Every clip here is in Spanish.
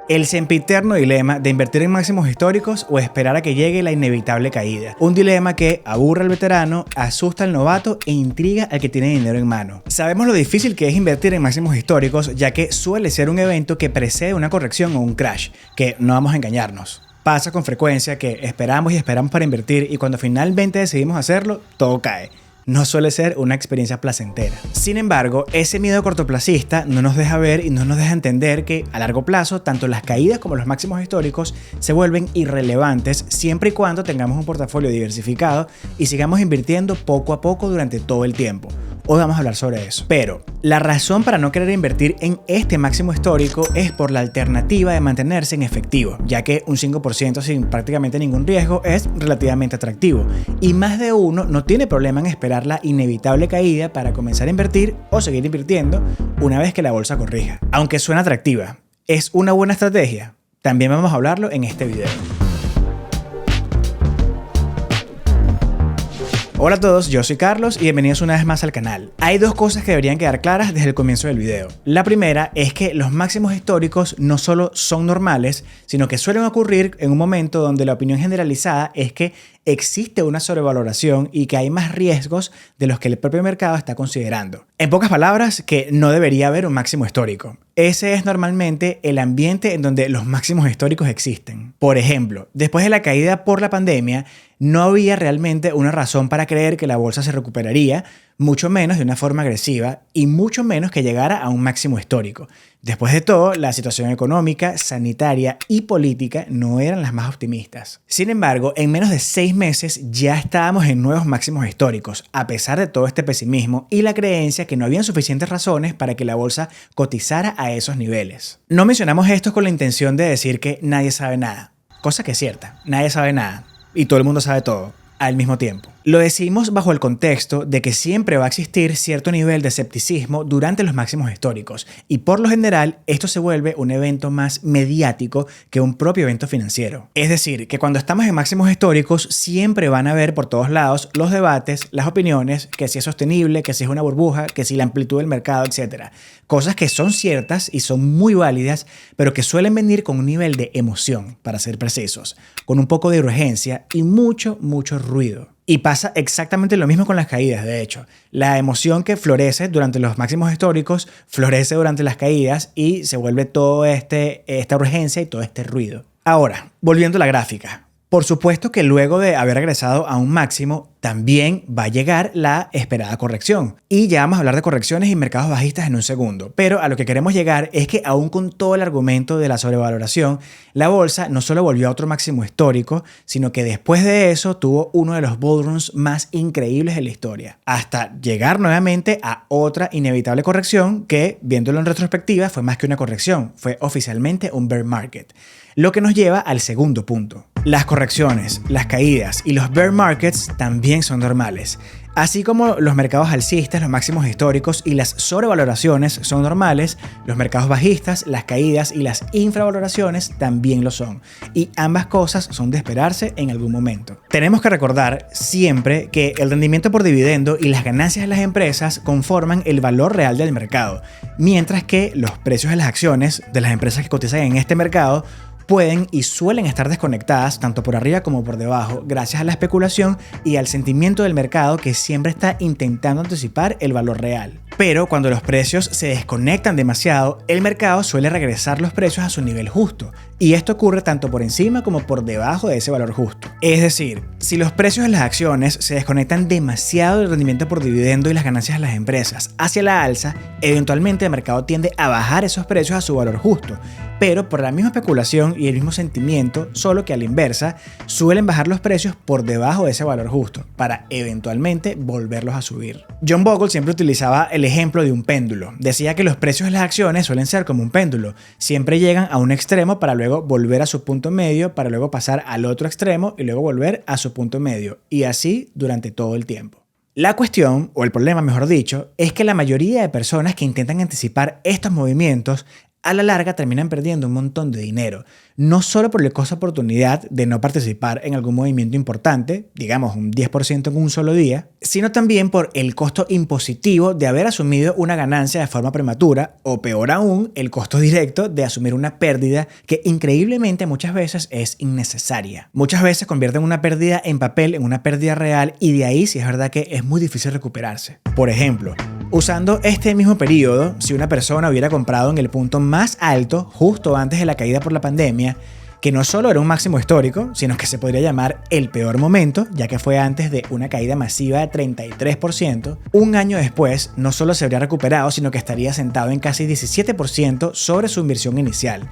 El sempiterno dilema de invertir en máximos históricos o esperar a que llegue la inevitable caída. Un dilema que aburre al veterano, asusta al novato e intriga al que tiene dinero en mano. Sabemos lo difícil que es invertir en máximos históricos, ya que suele ser un evento que precede una corrección o un crash, que no vamos a engañarnos. Pasa con frecuencia que esperamos y esperamos para invertir y cuando finalmente decidimos hacerlo, todo cae. No suele ser una experiencia placentera. Sin embargo, ese miedo cortoplacista no nos deja ver y no nos deja entender que a largo plazo, tanto las caídas como los máximos históricos se vuelven irrelevantes siempre y cuando tengamos un portafolio diversificado y sigamos invirtiendo poco a poco durante todo el tiempo. Hoy vamos a hablar sobre eso. Pero la razón para no querer invertir en este máximo histórico es por la alternativa de mantenerse en efectivo, ya que un 5% sin prácticamente ningún riesgo es relativamente atractivo y más de uno no tiene problema en esperar la inevitable caída para comenzar a invertir o seguir invirtiendo una vez que la bolsa corrija. Aunque suena atractiva, ¿es una buena estrategia? También vamos a hablarlo en este video. Hola a todos, yo soy Carlos y bienvenidos una vez más al canal. Hay dos cosas que deberían quedar claras desde el comienzo del video. La primera es que los máximos históricos no solo son normales, sino que suelen ocurrir en un momento donde la opinión generalizada es que existe una sobrevaloración y que hay más riesgos de los que el propio mercado está considerando. En pocas palabras, que no debería haber un máximo histórico. Ese es normalmente el ambiente en donde los máximos históricos existen. Por ejemplo, después de la caída por la pandemia, no había realmente una razón para creer que la bolsa se recuperaría, mucho menos de una forma agresiva y mucho menos que llegara a un máximo histórico. Después de todo, la situación económica, sanitaria y política no eran las más optimistas. Sin embargo, en menos de 6 meses ya estábamos en nuevos máximos históricos, a pesar de todo este pesimismo y la creencia que no habían suficientes razones para que la bolsa cotizara a esos niveles. No mencionamos esto con la intención de decir que nadie sabe nada, cosa que es cierta, nadie sabe nada y todo el mundo sabe todo al mismo tiempo. Lo decimos bajo el contexto de que siempre va a existir cierto nivel de escepticismo durante los máximos históricos y por lo general esto se vuelve un evento más mediático que un propio evento financiero. Es decir, que cuando estamos en máximos históricos siempre van a haber por todos lados los debates, las opiniones, que si es sostenible, que si es una burbuja, que si la amplitud del mercado, etc. Cosas que son ciertas y son muy válidas, pero que suelen venir con un nivel de emoción, para ser precisos, con un poco de urgencia y mucho ruido. Y pasa exactamente lo mismo con las caídas, de hecho. La emoción que florece durante los máximos históricos florece durante las caídas y se vuelve toda esta urgencia y todo este ruido. Ahora, volviendo a la gráfica. Por supuesto que luego de haber regresado a un máximo, también va a llegar la esperada corrección. Y ya vamos a hablar de correcciones y mercados bajistas en un segundo. Pero a lo que queremos llegar es que aún con todo el argumento de la sobrevaloración, la bolsa no solo volvió a otro máximo histórico, sino que después de eso tuvo uno de los bull runs más increíbles de la historia. Hasta llegar nuevamente a otra inevitable corrección que, viéndolo en retrospectiva, fue más que una corrección. Fue oficialmente un bear market. Lo que nos lleva al segundo punto. Las correcciones, las caídas y los bear markets también son normales. Así como los mercados alcistas, los máximos históricos y las sobrevaloraciones son normales, los mercados bajistas, las caídas y las infravaloraciones también lo son. Y ambas cosas son de esperarse en algún momento. Tenemos que recordar siempre que el rendimiento por dividendo y las ganancias de las empresas conforman el valor real del mercado, mientras que los precios de las acciones de las empresas que cotizan en este mercado pueden y suelen estar desconectadas tanto por arriba como por debajo gracias a la especulación y al sentimiento del mercado que siempre está intentando anticipar el valor real. Pero cuando los precios se desconectan demasiado, el mercado suele regresar los precios a su nivel justo. Y esto ocurre tanto por encima como por debajo de ese valor justo. Es decir, si los precios de las acciones se desconectan demasiado del rendimiento por dividendo y las ganancias de las empresas hacia la alza, eventualmente el mercado tiende a bajar esos precios a su valor justo. Pero por la misma especulación y el mismo sentimiento, solo que a la inversa, suelen bajar los precios por debajo de ese valor justo, para eventualmente volverlos a subir. John Bogle siempre utilizaba el ejemplo de un péndulo. Decía que los precios de las acciones suelen ser como un péndulo. Siempre llegan a un extremo para luego volver a su punto medio, para luego pasar al otro extremo y luego volver a su punto medio. Y así durante todo el tiempo. La cuestión, o el problema mejor dicho, es que la mayoría de personas que intentan anticipar estos movimientos a la larga terminan perdiendo un montón de dinero. No solo por el costo de oportunidad de no participar en algún movimiento importante, digamos un 10% en un solo día, sino también por el costo impositivo de haber asumido una ganancia de forma prematura o peor aún, el costo directo de asumir una pérdida que increíblemente muchas veces es innecesaria. Muchas veces convierten una pérdida en papel en una pérdida real y de ahí sí es verdad que es muy difícil recuperarse. Por ejemplo, usando este mismo periodo, si una persona hubiera comprado en el punto más alto justo antes de la caída por la pandemia, que no solo era un máximo histórico, sino que se podría llamar el peor momento, ya que fue antes de una caída masiva de 33%, un año después no solo se habría recuperado, sino que estaría sentado en casi 17% sobre su inversión inicial.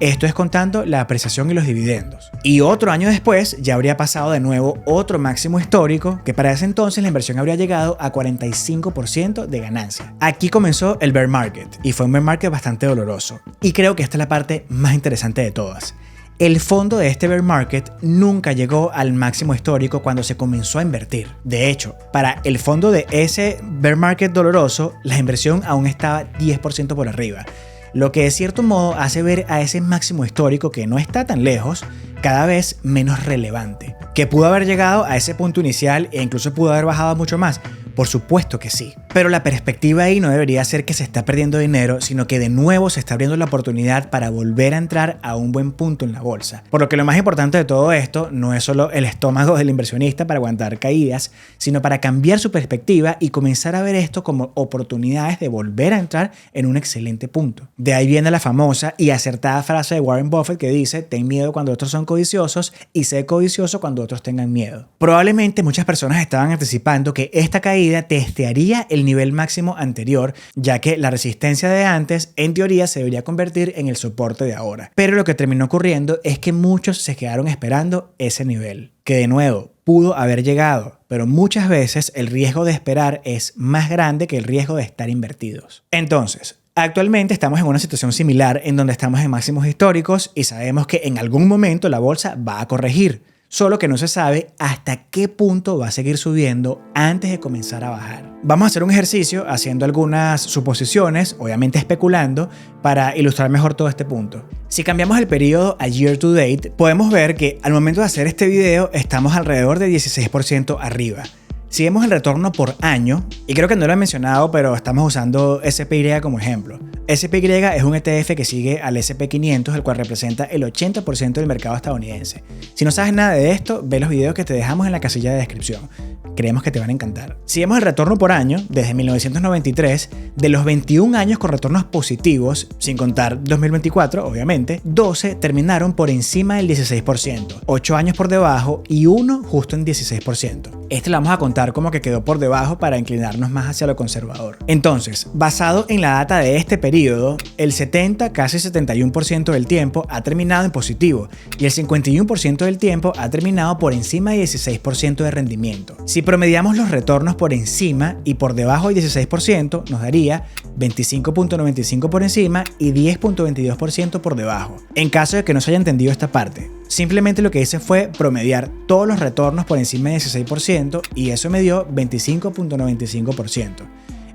Esto es contando la apreciación y los dividendos. Y otro año después ya habría pasado de nuevo otro máximo histórico, que para ese entonces la inversión habría llegado a 45% de ganancia. Aquí comenzó el bear market, y fue un bear market bastante doloroso. Y creo que esta es la parte más interesante de todas. El fondo de este bear market nunca llegó al máximo histórico cuando se comenzó a invertir. De hecho, para el fondo de ese bear market doloroso, la inversión aún estaba 10% por arriba, lo que de cierto modo hace ver a ese máximo histórico, que no está tan lejos, cada vez menos relevante. ¿Que pudo haber llegado a ese punto inicial e incluso pudo haber bajado mucho más? Por supuesto que sí. Pero la perspectiva ahí no debería ser que se está perdiendo dinero, sino que de nuevo se está abriendo la oportunidad para volver a entrar a un buen punto en la bolsa. Por lo que lo más importante de todo esto no es solo el estómago del inversionista para aguantar caídas, sino para cambiar su perspectiva y comenzar a ver esto como oportunidades de volver a entrar en un excelente punto. De ahí viene la famosa y acertada frase de Warren Buffett que dice: ten miedo cuando otros son codiciosos y sé codicioso cuando otros tengan miedo. Probablemente muchas personas estaban anticipando que esta caída testearía el nivel máximo anterior, ya que la resistencia de antes en teoría se debería convertir en el soporte de ahora. Pero lo que terminó ocurriendo es que muchos se quedaron esperando ese nivel, que de nuevo pudo haber llegado, pero muchas veces el riesgo de esperar es más grande que el riesgo de estar invertidos. Entonces, actualmente estamos en una situación similar en donde estamos en máximos históricos y sabemos que en algún momento la bolsa va a corregir. Solo que no se sabe hasta qué punto va a seguir subiendo antes de comenzar a bajar. Vamos a hacer un ejercicio haciendo algunas suposiciones, obviamente especulando, para ilustrar mejor todo este punto. Si cambiamos el periodo a year to date, podemos ver que al momento de hacer este video estamos alrededor de 16% arriba. Si vemos el retorno por año, y creo que no lo he mencionado, pero estamos usando SPY como ejemplo. SPY es un ETF que sigue al SP500, el cual representa el 80% del mercado estadounidense. Si no sabes nada de esto, ve los videos que te dejamos en la casilla de descripción. Creemos que te van a encantar. Si vemos el retorno por año, desde 1993, de los 21 años con retornos positivos, sin contar 2024, obviamente, 12 terminaron por encima del 16%, 8 años por debajo y 1 justo en 16%. Este lo vamos a contar como que quedó por debajo para inclinarnos más hacia lo conservador. Entonces, basado en la data de este periodo, el 70, casi 71% del tiempo ha terminado en positivo y el 51% del tiempo ha terminado por encima de 16% de rendimiento. Si promediamos los retornos por encima y por debajo del 16%, nos daría 25.95% por encima y 10.22% por debajo. En caso de que no se haya entendido esta parte, simplemente lo que hice fue promediar todos los retornos por encima de 16% y eso me dio 25.95%.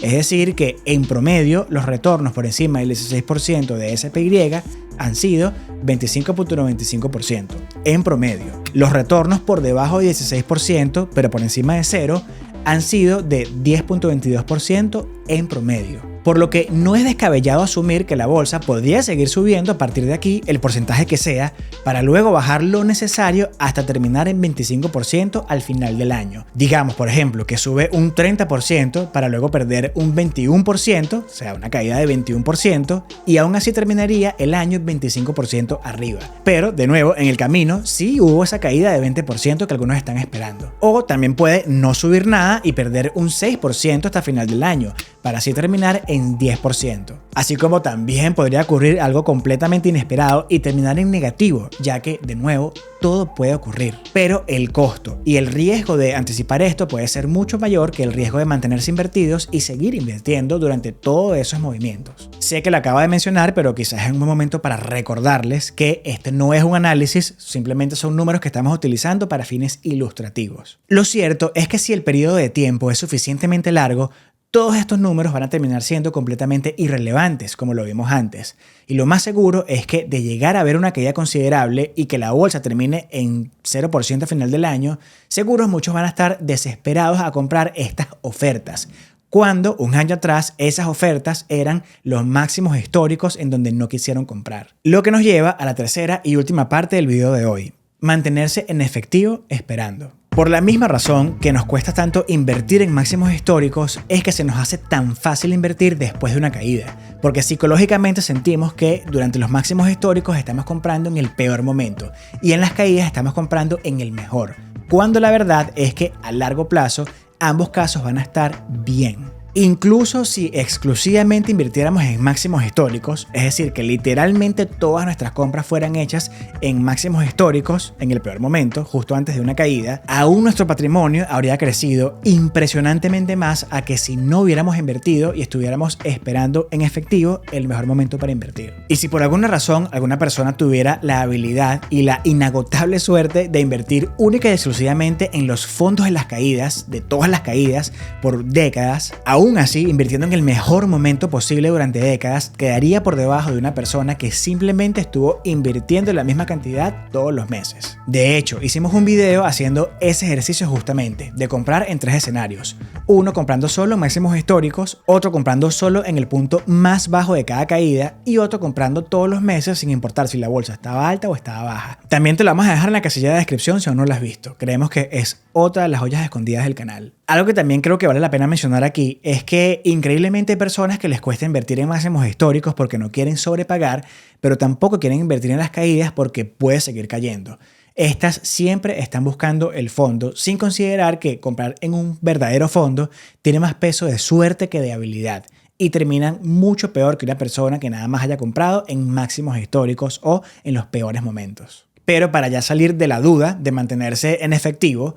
Es decir que en promedio los retornos por encima del 16% de SPY han sido 25.95% en promedio. Los retornos por debajo de 16% pero por encima de 0 han sido de 10.22% en promedio. Por lo que no es descabellado asumir que la bolsa podría seguir subiendo a partir de aquí el porcentaje que sea para luego bajar lo necesario hasta terminar en 25% al final del año. Digamos, por ejemplo, que sube un 30% para luego perder un 21%, o sea, una caída de 21%, y aún así terminaría el año en 25% arriba. Pero, de nuevo, en el camino sí hubo esa caída de 20% que algunos están esperando. O también puede no subir nada y perder un 6% hasta final del año, para así terminar en 10%. Así como también podría ocurrir algo completamente inesperado y terminar en negativo, ya que, de nuevo, todo puede ocurrir. Pero el costo y el riesgo de anticipar esto puede ser mucho mayor que el riesgo de mantenerse invertidos y seguir invirtiendo durante todos esos movimientos. Sé que lo acabo de mencionar, pero quizás es un buen momento para recordarles que este no es un análisis, simplemente son números que estamos utilizando para fines ilustrativos. Lo cierto es que si el periodo de tiempo es suficientemente largo, todos estos números van a terminar siendo completamente irrelevantes, como lo vimos antes. Y lo más seguro es que de llegar a ver una caída considerable y que la bolsa termine en 0% a final del año, seguros muchos van a estar desesperados a comprar estas ofertas, cuando un año atrás esas ofertas eran los máximos históricos en donde no quisieron comprar. Lo que nos lleva a la tercera y última parte del video de hoy: mantenerse en efectivo esperando. Por la misma razón que nos cuesta tanto invertir en máximos históricos, es que se nos hace tan fácil invertir después de una caída, porque psicológicamente sentimos que durante los máximos históricos estamos comprando en el peor momento y en las caídas estamos comprando en el mejor, cuando la verdad es que a largo plazo ambos casos van a estar bien. Incluso si exclusivamente invirtiéramos en máximos históricos, es decir, que literalmente todas nuestras compras fueran hechas en máximos históricos en el peor momento, justo antes de una caída, aún nuestro patrimonio habría crecido impresionantemente más a que si no hubiéramos invertido y estuviéramos esperando en efectivo el mejor momento para invertir. Y si por alguna razón alguna persona tuviera la habilidad y la inagotable suerte de invertir única y exclusivamente en los fondos de las caídas, de todas las caídas, por décadas, aún así, invirtiendo en el mejor momento posible durante décadas, quedaría por debajo de una persona que simplemente estuvo invirtiendo la misma cantidad todos los meses. De hecho, hicimos un video haciendo ese ejercicio justamente, de comprar en 3 escenarios. Uno comprando solo en máximos históricos, otro comprando solo en el punto más bajo de cada caída y otro comprando todos los meses sin importar si la bolsa estaba alta o estaba baja. También te lo vamos a dejar en la casilla de descripción si aún no lo has visto. Creemos que es otra de las joyas escondidas del canal. Algo que también creo que vale la pena mencionar aquí es que increíblemente hay personas que les cuesta invertir en máximos históricos porque no quieren sobrepagar, pero tampoco quieren invertir en las caídas porque puede seguir cayendo. Estas siempre están buscando el fondo, sin considerar que comprar en un verdadero fondo tiene más peso de suerte que de habilidad y terminan mucho peor que una persona que nada más haya comprado en máximos históricos o en los peores momentos. Pero para ya salir de la duda de mantenerse en efectivo,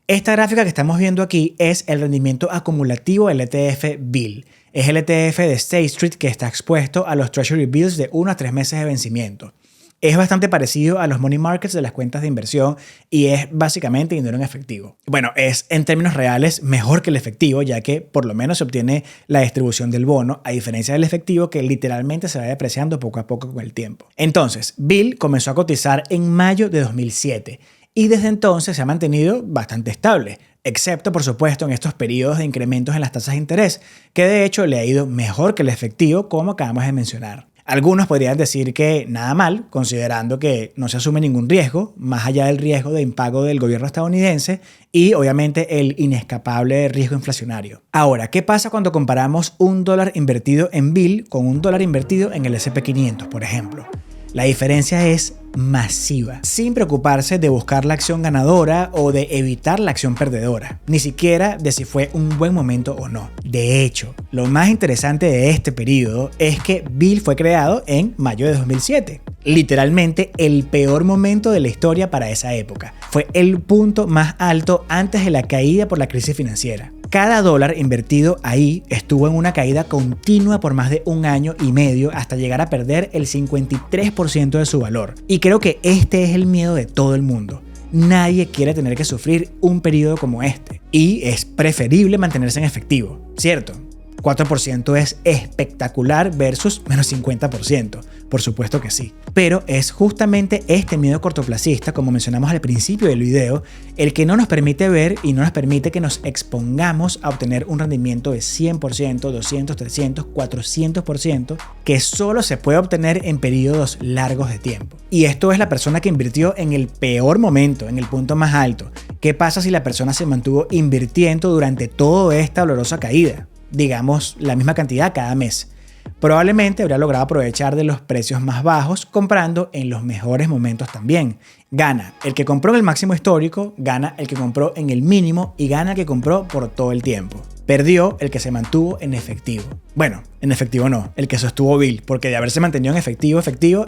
esta gráfica que estamos viendo aquí es el rendimiento acumulativo del ETF Bill. Es el ETF de State Street que está expuesto a los Treasury Bills de 1 a 3 meses de vencimiento. Es bastante parecido a los money markets de las cuentas de inversión y es básicamente dinero en efectivo. Bueno, es en términos reales mejor que el efectivo, ya que por lo menos se obtiene la distribución del bono, a diferencia del efectivo que literalmente se va depreciando poco a poco con el tiempo. Entonces, Bill comenzó a cotizar en mayo de 2007 y desde entonces se ha mantenido bastante estable, excepto por supuesto en estos periodos de incrementos en las tasas de interés, que de hecho le ha ido mejor que el efectivo como acabamos de mencionar. Algunos podrían decir que nada mal, considerando que no se asume ningún riesgo, más allá del riesgo de impago del gobierno estadounidense y obviamente el inescapable riesgo inflacionario. Ahora, ¿qué pasa cuando comparamos $1 invertido en Bill con $1 invertido en el S&P 500, por ejemplo? La diferencia es masiva, sin preocuparse de buscar la acción ganadora o de evitar la acción perdedora, ni siquiera de si fue un buen momento o no. De hecho, lo más interesante de este periodo es que Bill fue creado en mayo de 2007. Literalmente el peor momento de la historia para esa época. Fue el punto más alto antes de la caída por la crisis financiera. Cada dólar invertido ahí estuvo en una caída continua por más de 1 año y medio hasta llegar a perder el 53% de su valor. Y creo que este es el miedo de todo el mundo. Nadie quiere tener que sufrir un periodo como este. Y es preferible mantenerse en efectivo, ¿cierto? 4% es espectacular versus menos 50%. Por supuesto que sí. Pero es justamente este miedo cortoplacista, como mencionamos al principio del video, el que no nos permite ver y no nos permite que nos expongamos a obtener un rendimiento de 100%, 200, 300, 400%, que solo se puede obtener en periodos largos de tiempo. Y esto es la persona que invirtió en el peor momento, en el punto más alto. ¿Qué pasa si la persona se mantuvo invirtiendo durante toda esta dolorosa caída? Digamos, la misma cantidad cada mes. Probablemente habría logrado aprovechar de los precios más bajos comprando en los mejores momentos también. Gana el que compró en el máximo histórico, gana el que compró en el mínimo y gana el que compró por todo el tiempo. Perdió el que se mantuvo en efectivo. Bueno, en efectivo no, el que sostuvo Bill, porque de haberse mantenido en efectivo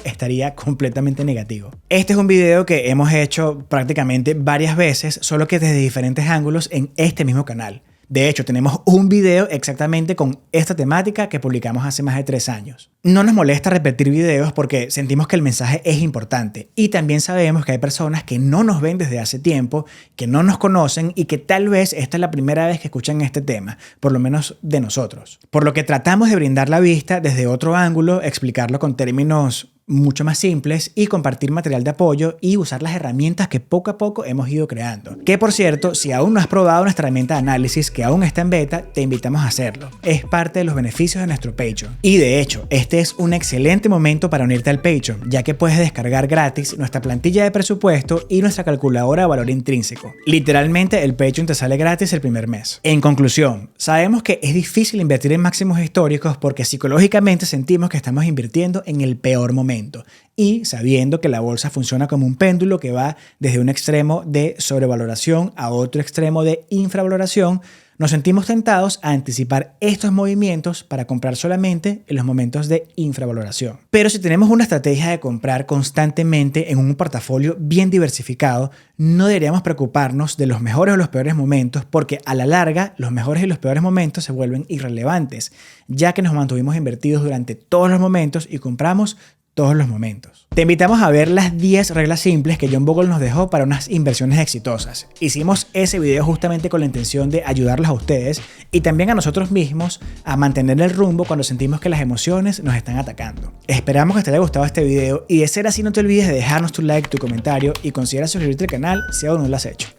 estaría completamente negativo. Este es un video que hemos hecho prácticamente varias veces, solo que desde diferentes ángulos en este mismo canal. De hecho, tenemos un video exactamente con esta temática que publicamos hace más de 3 años. No nos molesta repetir videos porque sentimos que el mensaje es importante y también sabemos que hay personas que no nos ven desde hace tiempo, que no nos conocen y que tal vez esta es la primera vez que escuchan este tema, por lo menos de nosotros. Por lo que tratamos de brindar la vista desde otro ángulo, explicarlo con términos mucho más simples y compartir material de apoyo y usar las herramientas que poco a poco hemos ido creando. Que por cierto, si aún no has probado nuestra herramienta de análisis que aún está en beta, te invitamos a hacerlo. Es parte de los beneficios de nuestro Patreon. Y de hecho, este es un excelente momento para unirte al Patreon, ya que puedes descargar gratis nuestra plantilla de presupuesto y nuestra calculadora de valor intrínseco. Literalmente, el Patreon te sale gratis el primer mes. En conclusión, sabemos que es difícil invertir en máximos históricos porque psicológicamente sentimos que estamos invirtiendo en el peor momento. Y sabiendo que la bolsa funciona como un péndulo que va desde un extremo de sobrevaloración a otro extremo de infravaloración, nos sentimos tentados a anticipar estos movimientos para comprar solamente en los momentos de infravaloración. Pero si tenemos una estrategia de comprar constantemente en un portafolio bien diversificado, no deberíamos preocuparnos de los mejores o los peores momentos porque a la larga los mejores y los peores momentos se vuelven irrelevantes, ya que nos mantuvimos invertidos durante todos los momentos y compramos todos los momentos. Te invitamos a ver las 10 reglas simples que John Bogle nos dejó para unas inversiones exitosas. Hicimos ese video justamente con la intención de ayudarlos a ustedes y también a nosotros mismos a mantener el rumbo cuando sentimos que las emociones nos están atacando. Esperamos que te haya gustado este video y de ser así no te olvides de dejarnos tu like, tu comentario y considera suscribirte al canal si aún no lo has hecho.